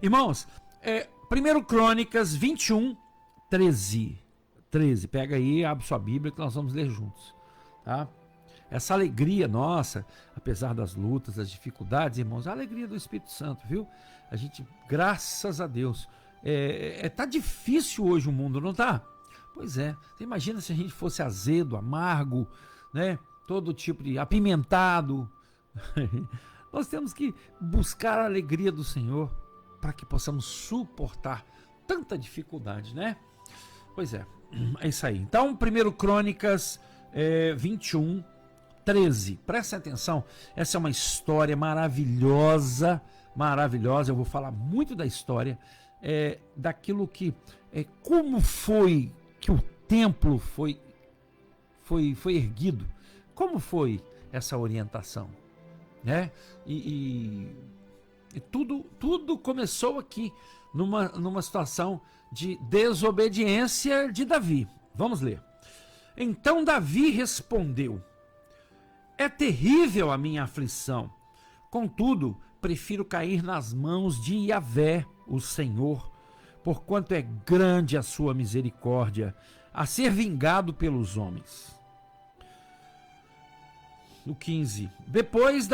Irmãos, 1 Crônicas 21, 13. Pega aí, abre sua Bíblia que nós vamos ler juntos, tá? Essa alegria nossa, apesar das lutas, das dificuldades, irmãos, a alegria do Espírito Santo, viu? A gente, graças a Deus, tá difícil hoje o mundo, não tá? Pois é, você imagina se a gente fosse azedo, amargo, né? Todo tipo de apimentado. Nós temos que buscar a alegria do Senhor para que possamos suportar tanta dificuldade, né? Pois é isso aí. Então, 1 Crônicas 21, 13. Presta atenção, essa é uma história maravilhosa, maravilhosa. Eu vou falar muito da história, daquilo que, como foi que o templo foi erguido, como foi essa orientação, né? E tudo começou aqui, numa situação de desobediência de Davi. Vamos ler. Então Davi respondeu: é terrível a minha aflição, contudo, prefiro cair nas mãos de Yahvé, o Senhor, porquanto é grande a sua misericórdia, a ser vingado pelos homens. No 15. Depois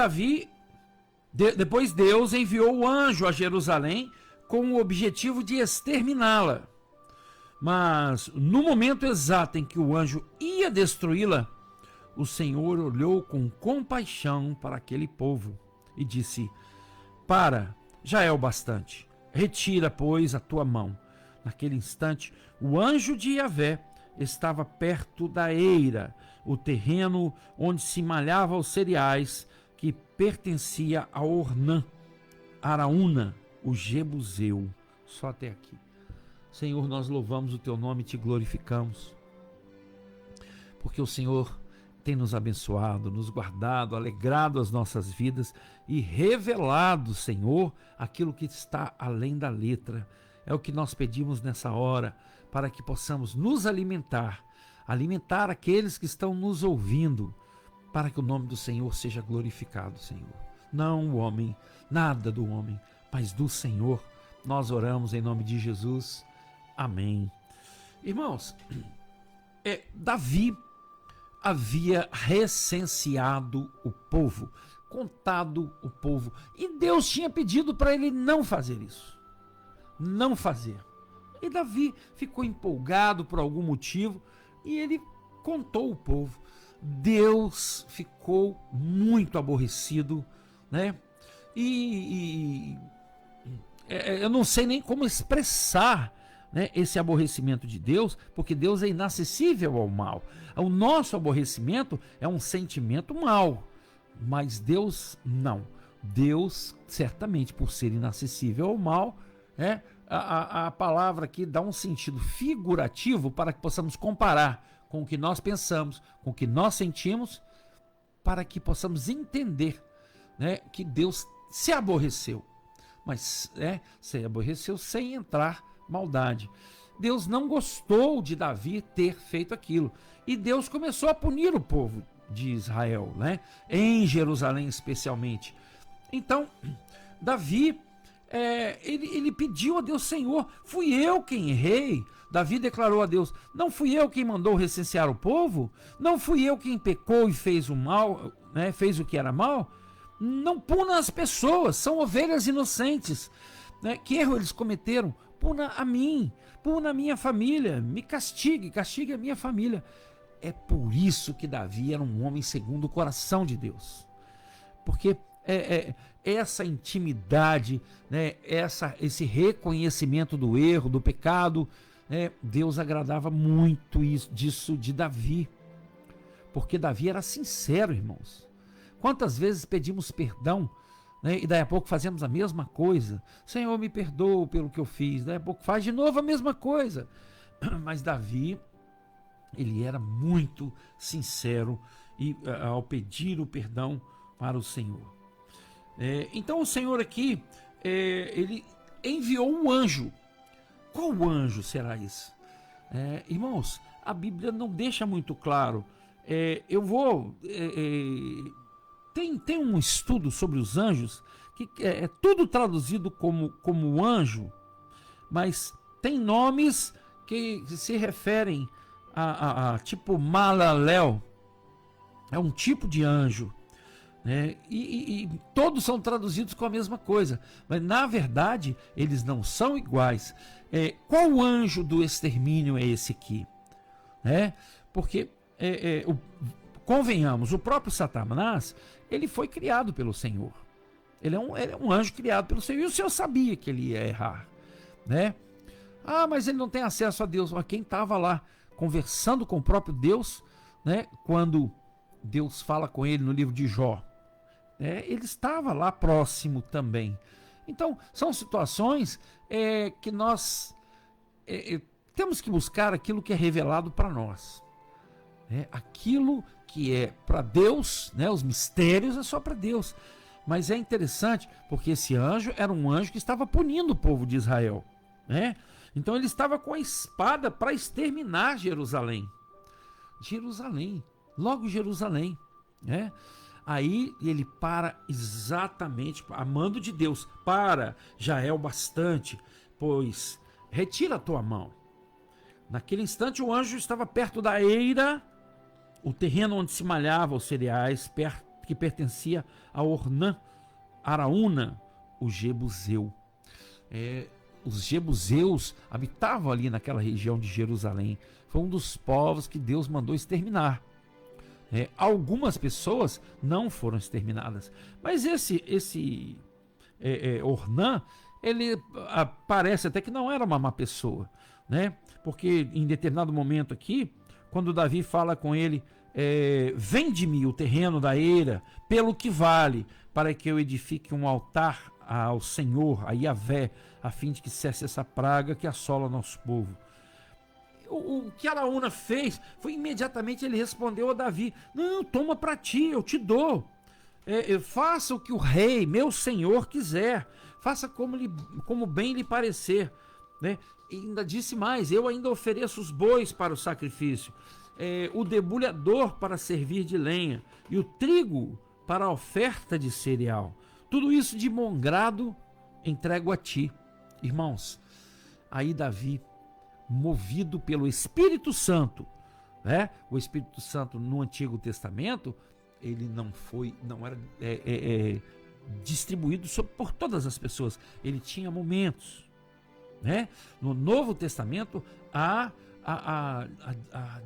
Deus enviou o anjo a Jerusalém com o objetivo de exterminá-la. Mas no momento exato em que o anjo ia destruí-la, o Senhor olhou com compaixão para aquele povo e disse: já é o bastante. Retira, pois, a tua mão. Naquele instante, o anjo de Yahvé estava perto da eira, o terreno onde se malhava os cereais, que pertencia a Ornã, Araúna, o Jebuseu. Só até aqui. Senhor, nós louvamos o teu nome e te glorificamos, porque o Senhor tem nos abençoado, nos guardado, alegrado as nossas vidas e revelado, Senhor, aquilo que está além da letra. É o que nós pedimos nessa hora, para que possamos nos alimentar aqueles que estão nos ouvindo, para que o nome do Senhor seja glorificado, Senhor. Não o homem, nada do homem, mas do Senhor. Nós oramos em nome de Jesus. Amém. Irmãos, Davi havia recenseado o povo, contado o povo, e Deus tinha pedido para ele não fazer isso, não fazer. E Davi ficou empolgado por algum motivo e ele contou o povo. Deus ficou muito aborrecido, né? Eu não sei nem como expressar, né, esse aborrecimento de Deus, porque Deus é inacessível ao mal. O nosso aborrecimento é um sentimento mau, mas Deus não. Deus, certamente, por ser inacessível ao mal, né, a palavra aqui dá um sentido figurativo para que possamos comparar com o que nós pensamos, com o que nós sentimos, para que possamos entender, né, que Deus se aborreceu, mas se aborreceu sem entrar maldade. Deus não gostou de Davi ter feito aquilo, e Deus começou a punir o povo de Israel, né, em Jerusalém especialmente. Então Davi ele pediu a Deus: Senhor, fui eu quem errei. Davi declarou a Deus: não fui eu quem mandou recensear o povo? Não fui eu quem pecou e fez o mal, né, fez o que era mal? Não puna as pessoas, são ovelhas inocentes, né? Que erro eles cometeram? Puna a mim, puna a minha família, me castigue a minha família. É por isso que Davi era um homem segundo o coração de Deus, porque essa intimidade, né, esse reconhecimento do erro, do pecado, né, Deus agradava muito disso de Davi, porque Davi era sincero, irmãos. Quantas vezes pedimos perdão, né, e daí a pouco fazemos a mesma coisa? Senhor, me perdoa pelo que eu fiz. Daí a pouco faz de novo a mesma coisa. Mas Davi, ele era muito sincero ao pedir o perdão para o Senhor. Então o Senhor aqui, ele enviou um anjo. Qual anjo será esse? Irmãos, a Bíblia não deixa muito claro. Tem um estudo sobre os anjos que é tudo traduzido como anjo, mas tem nomes que se referem a tipo Malaléu, é um tipo de anjo, né? E todos são traduzidos com a mesma coisa, mas na verdade eles não são iguais. Qual anjo do extermínio é esse aqui? Porque convenhamos, o próprio Satanás, ele foi criado pelo Senhor. Ele é um anjo criado pelo Senhor, e o Senhor sabia que ele ia errar, né? Ah, mas ele não tem acesso a Deus. Mas quem estava lá conversando com o próprio Deus, né? Quando Deus fala com ele no livro de Jó, ele estava lá próximo também. Então, são situações que nós temos que buscar aquilo que é revelado para nós. Aquilo que é para Deus, né? Os mistérios é só para Deus. Mas é interessante, porque esse anjo era um anjo que estava punindo o povo de Israel, né? Então ele estava com a espada para exterminar Jerusalém. Logo Jerusalém, né? Aí ele para exatamente, a mando de Deus, já é o bastante, pois retira a tua mão. Naquele instante o anjo estava perto da eira, o terreno onde se malhava os cereais, que pertencia a Araúna, o Jebuseu. Os jebuseus habitavam ali naquela região de Jerusalém. Foi um dos povos que Deus mandou exterminar. Algumas pessoas não foram exterminadas, mas esse Ornã, ele parece até que não era uma má pessoa, né? Porque em determinado momento aqui, quando Davi fala com ele, vende-me o terreno da eira pelo que vale, para que eu edifique um altar ao Senhor, a Yahvé, a fim de que cesse essa praga que assola nosso povo. O que Araúna fez foi imediatamente ele respondeu a Davi: não, toma para ti, eu te dou. Faça o que o rei, meu senhor, quiser. Faça como bem lhe parecer, né? E ainda disse mais: eu ainda ofereço os bois para o sacrifício, o debulhador para servir de lenha e o trigo para a oferta de cereal. Tudo isso de bom grado entrego a ti. Irmãos, aí Davi, movido pelo Espírito Santo, né? O Espírito Santo no Antigo Testamento, ele não era distribuído por todas as pessoas. Ele tinha momentos, né? No Novo Testamento, a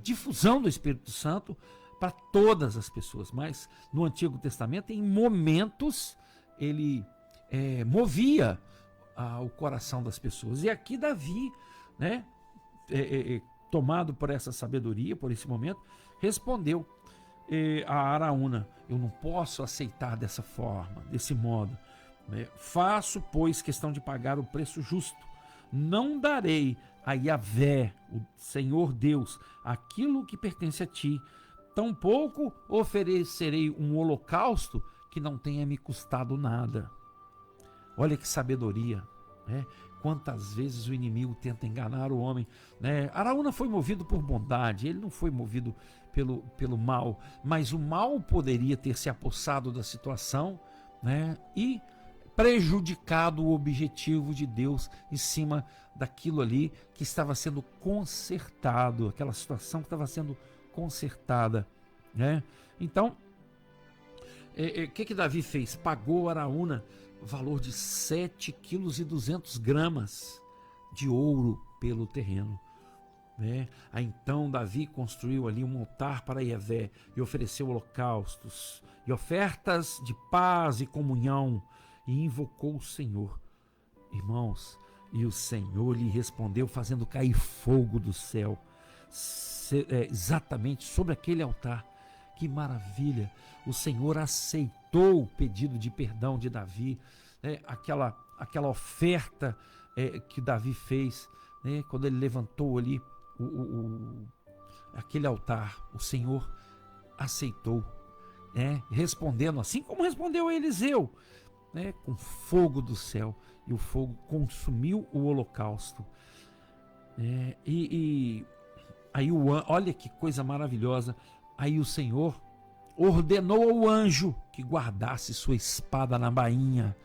difusão do Espírito Santo para todas as pessoas, mas no Antigo Testamento, em momentos, ele movia o coração das pessoas. E aqui Davi, né, tomado por essa sabedoria, por esse momento, respondeu a Araúna: eu não posso aceitar dessa forma, desse modo, né? Faço, pois, questão de pagar o preço justo. Não darei a Yahvé, o Senhor Deus, aquilo que pertence a ti. Tampouco oferecerei um holocausto que não tenha me custado nada. Olha que sabedoria, né? Quantas vezes o inimigo tenta enganar o homem, né? Araúna foi movido por bondade, ele não foi movido pelo mal, mas o mal poderia ter se apossado da situação, né? E prejudicado o objetivo de Deus em cima daquilo ali que estava sendo consertado, aquela situação que estava sendo consertada, né? Então, que Davi fez? Pagou a Araúna valor de 7,2 kg de ouro pelo terreno, né? Aí então Davi construiu ali um altar para Yahvé e ofereceu holocaustos e ofertas de paz e comunhão e invocou o Senhor. Irmãos, e o Senhor lhe respondeu fazendo cair fogo do céu, exatamente sobre aquele altar. Que maravilha! O Senhor aceitou o pedido de perdão de Davi, né? Aquela oferta que Davi fez, né? Quando ele levantou ali aquele altar, o Senhor aceitou, né? Respondendo assim como respondeu a Eliseu, né? Com fogo do céu, e o fogo consumiu o holocausto. Aí olha que coisa maravilhosa. Aí o Senhor ordenou ao anjo que guardasse sua espada na bainha,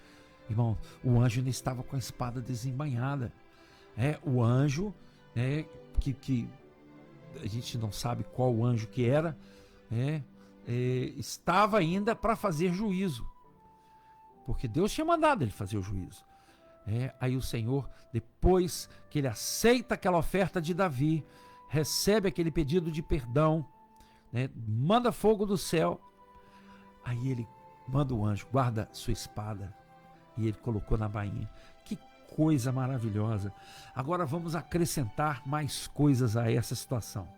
Irmão, o anjo ainda estava com a espada desembainhada. O anjo, que a gente não sabe qual anjo que era, estava ainda para fazer juízo, porque Deus tinha mandado ele fazer o juízo. Aí o Senhor, depois que ele aceita aquela oferta de Davi, recebe aquele pedido de perdão, manda fogo do céu, aí ele manda o anjo, guarda sua espada, e ele colocou na bainha. Que coisa maravilhosa. Agora vamos acrescentar mais coisas a essa situação.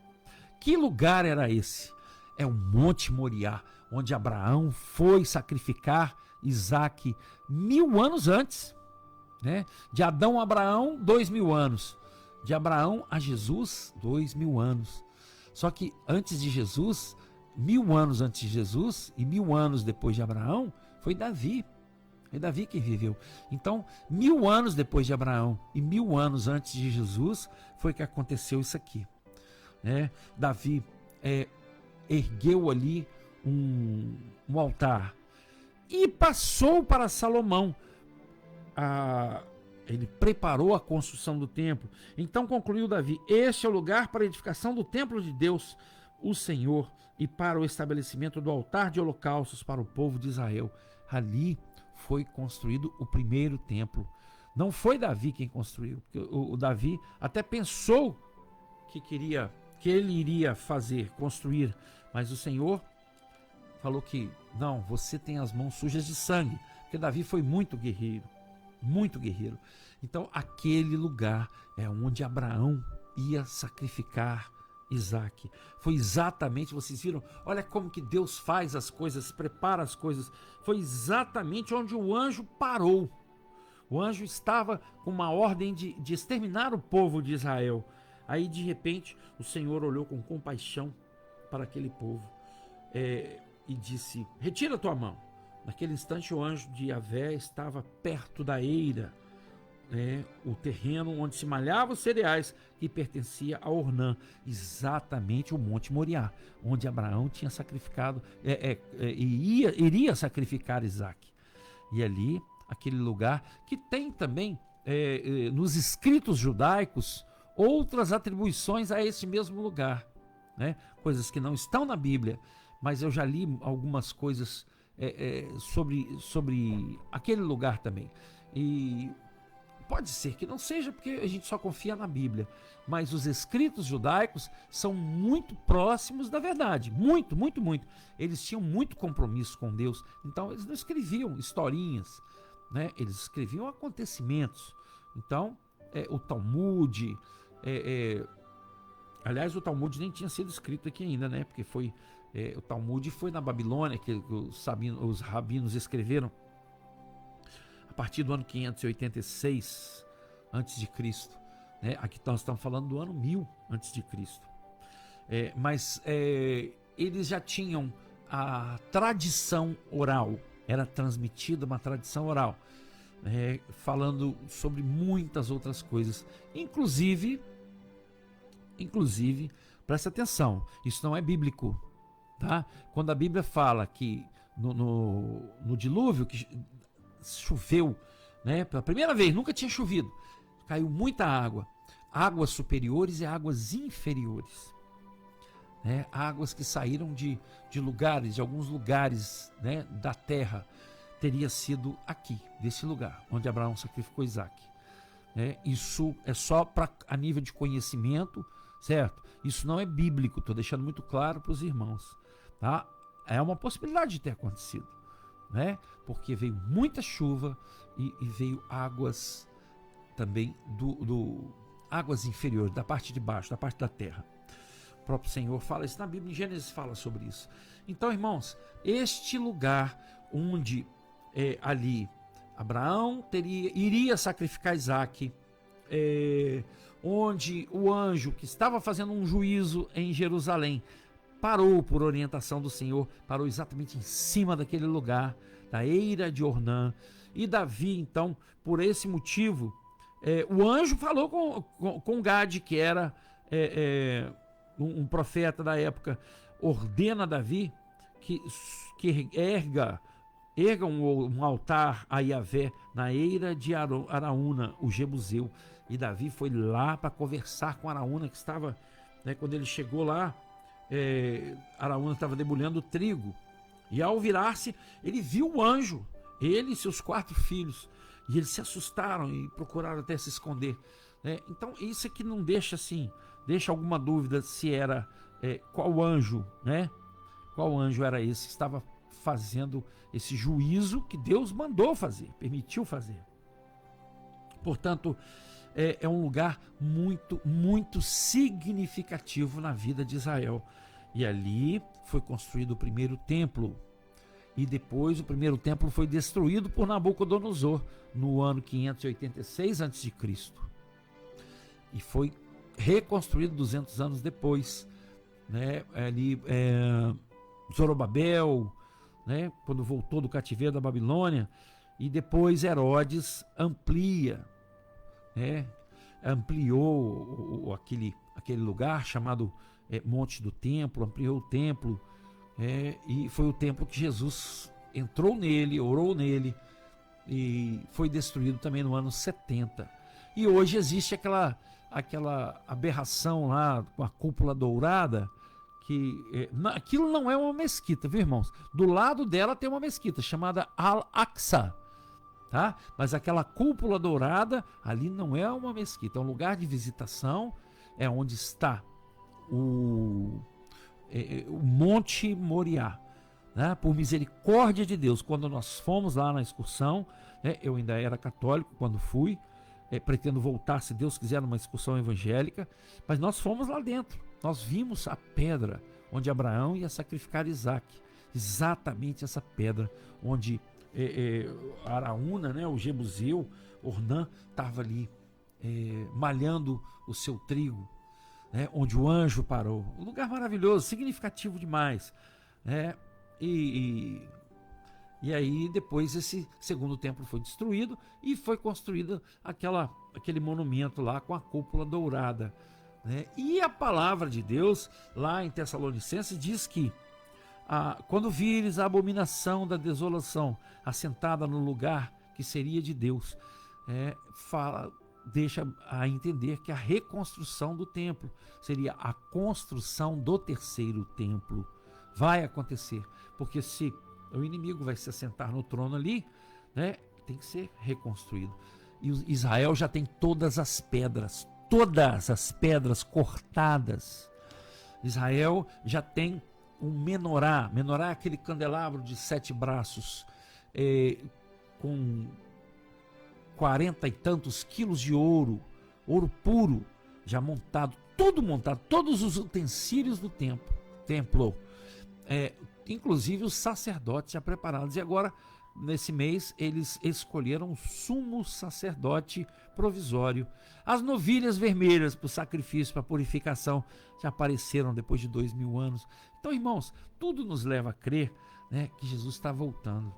Que lugar era esse? É o Monte Moriá, onde Abraão foi sacrificar Isaque 1000 anos antes. De Adão a Abraão, 2000 anos. De Abraão a Jesus, 2000 anos. Só que antes de Jesus, 1000 anos antes de Jesus e 1000 anos depois de Abraão, foi Davi. É Davi quem viveu. Então, 1000 anos depois de Abraão e 1000 anos antes de Jesus, foi que aconteceu isso aqui. Davi ergueu ali um altar e passou para Salomão. Ele preparou a construção do templo. Então concluiu Davi: este é o lugar para a edificação do templo de Deus, o Senhor, e para o estabelecimento do altar de holocaustos para o povo de Israel. Ali foi construído o primeiro templo. Não foi Davi quem construiu, porque o Davi até pensou que ele iria construir, mas o Senhor falou que não, você tem as mãos sujas de sangue, porque Davi foi muito guerreiro. Muito guerreiro. Então aquele lugar é onde Abraão ia sacrificar Isaque. Foi exatamente, vocês viram, olha como que Deus faz as coisas, prepara as coisas. Foi exatamente onde o anjo parou. O anjo estava com uma ordem de exterminar o povo de Israel. Aí de repente o Senhor olhou com compaixão para aquele povo e disse: retira a tua mão. Naquele instante o anjo de Yahvé estava perto da eira, o terreno onde se malhavam os cereais, que pertencia a Ornã, exatamente o Monte Moriá, onde Abraão tinha sacrificado, iria sacrificar Isaque. E ali, aquele lugar que tem também nos escritos judaicos outras atribuições a esse mesmo lugar, coisas que não estão na Bíblia, mas eu já li algumas coisas sobre aquele lugar também. E pode ser que não seja, porque a gente só confia na Bíblia, mas os escritos judaicos são muito próximos da verdade, muito, muito, muito. Eles tinham muito compromisso com Deus, então eles não escreviam historinhas, eles escreviam acontecimentos. Então o Talmud, aliás, o Talmud nem tinha sido escrito aqui ainda, porque o Talmud foi na Babilônia, que os rabinos escreveram a partir do ano 586 a.C. Aqui nós estamos falando do ano 1000 a.C. Mas eles já tinham a tradição oral, era transmitida uma tradição oral, falando sobre muitas outras coisas, inclusive, presta atenção, isso não é bíblico. Tá? Quando a Bíblia fala que no dilúvio que choveu, pela primeira vez, nunca tinha chovido, caiu muita água, águas superiores e águas inferiores, águas que saíram de alguns lugares, da terra, teria sido aqui, desse lugar, onde Abraão sacrificou Isaque. Isso é só a nível de conhecimento, certo? Isso não é bíblico, estou deixando muito claro para os irmãos. Tá? É uma possibilidade de ter acontecido, porque veio muita chuva e veio águas também águas inferiores, da parte de baixo, da parte da terra. O próprio Senhor fala isso na Bíblia, em Gênesis fala sobre isso. Então, irmãos, este lugar onde ali Abraão iria sacrificar Isaque, onde o anjo que estava fazendo um juízo em Jerusalém parou por orientação do Senhor, parou exatamente em cima daquele lugar, da eira de Ornã. E Davi, então, por esse motivo, o anjo falou com Gade, que era um profeta da época, ordena a Davi que erga ergam um altar a Yahvé na eira de Araúna, o Jebuseu. E Davi foi lá para conversar com Araúna, que estava, né, quando ele chegou lá, Araúna estava debulhando trigo. E ao virar-se, ele viu o anjo, ele e seus 4 filhos. E eles se assustaram e procuraram até se esconder. Então, isso aqui não deixa assim, deixa alguma dúvida se era qual anjo, né? Qual anjo era esse que estava fazendo esse juízo que Deus mandou fazer, permitiu fazer. Portanto, é um lugar muito, muito significativo na vida de Israel. E ali foi construído o primeiro templo. E depois o primeiro templo foi destruído por Nabucodonosor no ano 586 a.C. E foi reconstruído 200 anos depois, né? Ali, Zorobabel, né? Quando voltou do cativeiro da Babilônia, e depois Herodes amplia, né? Ampliou aquele lugar chamado Monte do Templo, ampliou o templo, e foi o templo que Jesus entrou nele, orou nele, e foi destruído também no ano 70. E hoje existe aquela aberração lá com a cúpula dourada, que aquilo não é uma mesquita, viu, irmãos? Do lado dela tem uma mesquita chamada Al-Aqsa, tá? Mas aquela cúpula dourada ali não é uma mesquita, é um lugar de visitação, é onde está o Monte Moriá, né? Por misericórdia de Deus, quando nós fomos lá na excursão, né? Eu ainda era católico quando fui, pretendo voltar, se Deus quiser, numa excursão evangélica, mas nós fomos lá dentro, nós vimos a pedra onde Abraão ia sacrificar Isaac, exatamente essa pedra onde Araúna, né, o Jebuseu, Ornã, estava ali malhando o seu trigo, né, onde o anjo parou. Um lugar maravilhoso, significativo demais, né? E aí depois esse segundo templo foi destruído e foi construído aquele monumento lá com a cúpula dourada, né? E a palavra de Deus lá em Tessalonicenses diz que quando vires a abominação da desolação assentada no lugar que seria de Deus, deixa a entender que a reconstrução do templo seria a construção do terceiro templo. Vai acontecer, porque se o inimigo vai se assentar no trono ali, né, tem que ser reconstruído. E Israel já tem todas as pedras cortadas. Israel já tem um menorá. Menorá é aquele candelabro de 7 braços, com 40 e tantos quilos de ouro puro, já montado, tudo montado, todos os utensílios do templo, inclusive os sacerdotes já preparados. E agora, nesse mês, eles escolheram o sumo sacerdote provisório. As novilhas vermelhas para o sacrifício, para a purificação, já apareceram depois de 2000 anos. Então, irmãos, tudo nos leva a crer, né, que Jesus está voltando.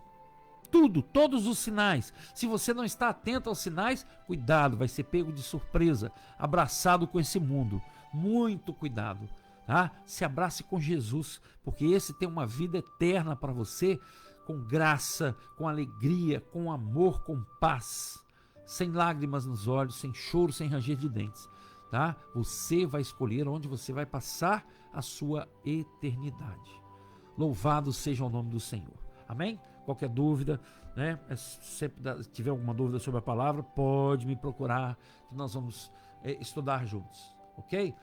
Tudo, todos os sinais. Se você não está atento aos sinais, cuidado, vai ser pego de surpresa, abraçado com esse mundo. Muito cuidado, tá? Se abrace com Jesus, porque esse tem uma vida eterna para você, com graça, com alegria, com amor, com paz, sem lágrimas nos olhos, sem choro, sem ranger de dentes, tá? Você vai escolher onde você vai passar a sua eternidade. Louvado seja o nome do Senhor. Amém? Qualquer dúvida, né? Se tiver alguma dúvida sobre a palavra, pode me procurar, que nós vamos estudar juntos, ok?